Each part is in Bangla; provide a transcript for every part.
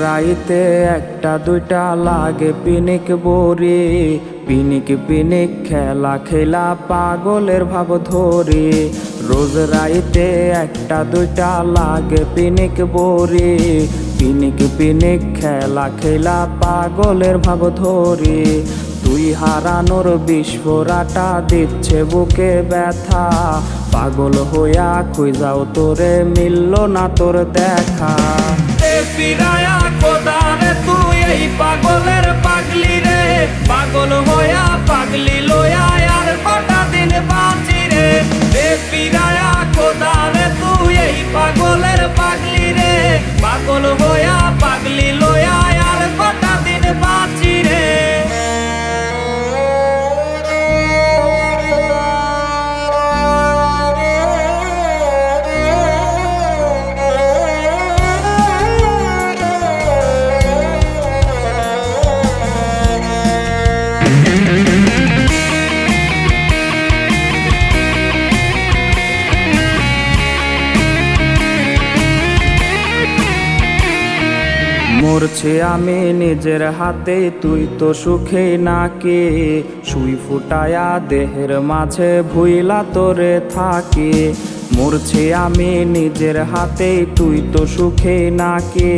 রাইতে একটা দুইটা লাগে পিনিক বরি, পিনিক পিনিক খেলা খেলা পাগলের ভাব ধরি। রোজ রাইতে একটা দুইটা লাগে পিনিক বরি, পিনিক পিনিক খেলা খেলা পাগলের ভাব ধরি। তুই হারানোর বিস্ফোরাটা দিচ্ছে বুকে ব্যথা, পাগল হইয়া খুঁজাও তোরে মিলল না তোর দেখা। ফিরায়া খোদারে তুই এই পাগলের পাগলি রে, পাগল হইয়া পাগলি লইয়া আর কটা দিন বাঁচি রে। ফিরায়া খোদারে তুই এই পাগলের পাগলি রে, পাগল হইয়া পাগলি লইয়া আর কটা দিন বাঁচি রে। মরছি আমি নিজের হাতে, তুই তো সুখে নাকি সুই ফুটায়া দেহের মাঝে ভুইলা তোরে থাকি। মরছি আমি নিজের হাতে, তুই তো সুখে নাকি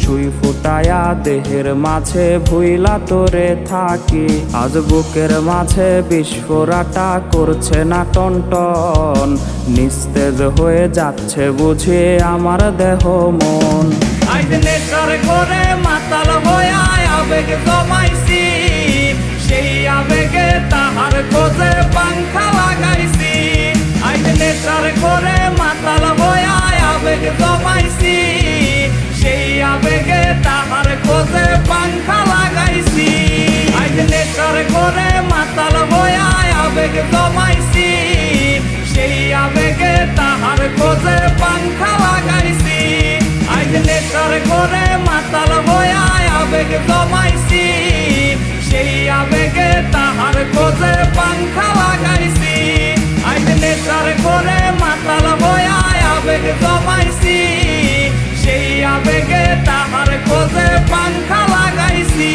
সুই ফুটায়া দেহের মাঝে ভুইলা তোরে থাকি। আজ বুকের মাঝে বিস্ফোরাটা করছে না টনটন, নিস্তেজ হয়ে যাচ্ছে বুঝে আমার দেহ মন। আজ নেশার করে মাতাল হইয়া আবেগ জমাইছি, সেই আবেগে তাহার খোঁজে পাংখা লাগাইছি। আজ নেশার করে মাতাল হইয়া আবেগ জমাইছি, সেই আবেগে তাহার খোঁজে পাংখা লাগাইছি। আজ নেশার করে মাতাল হইয়া আবেগ জমাইছি, সেই আবেগে তাহার খোঁজে পাংখা লাগাইছি। আজ নেশার করে মাতাল হইয়া আবেগ জমাইছি, সেই আবেগে তাহার খোঁজে পাংখা লাগাইছি। আজ নেশার করে মাতাল হইয়া আবেগ জমাইছি, সেই আবেগে তাহার খোঁজে পাংখা লাগাইছি।